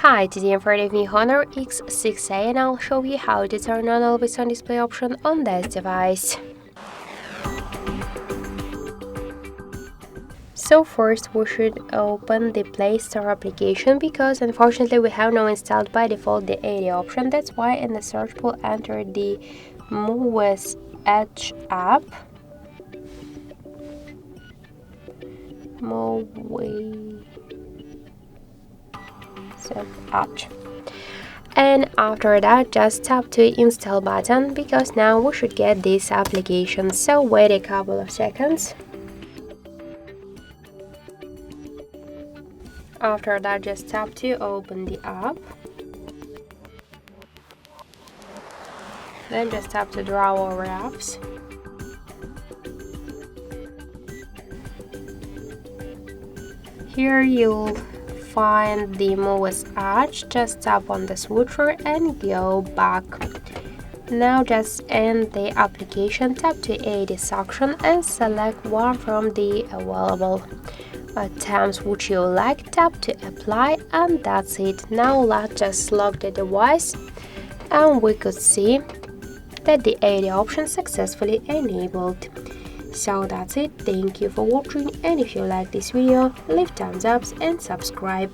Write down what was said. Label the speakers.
Speaker 1: Hi, today I'm part of the HONOR X6a and I'll show you how to turn on Always On Display option on this device. So first we should open the Play Store application because unfortunately we have not installed by default the AOD option. That's why in the search bar enter the Muviz Edge app. Muviz Edge. And after that just tap to install button because now we should get this application, so wait a couple of seconds. After that just tap to open the app, then just tap to draw over apps. Here you'll find the Muviz Edge, just tap on the switcher and go back. Now just end the application, tap to AOD section and select one from the available tabs which you like, tap to apply, and that's it. Now let's just lock the device and we could see that the AOD option successfully enabled. So that's it. Thank you for watching, and if you like this video, leave thumbs up and subscribe.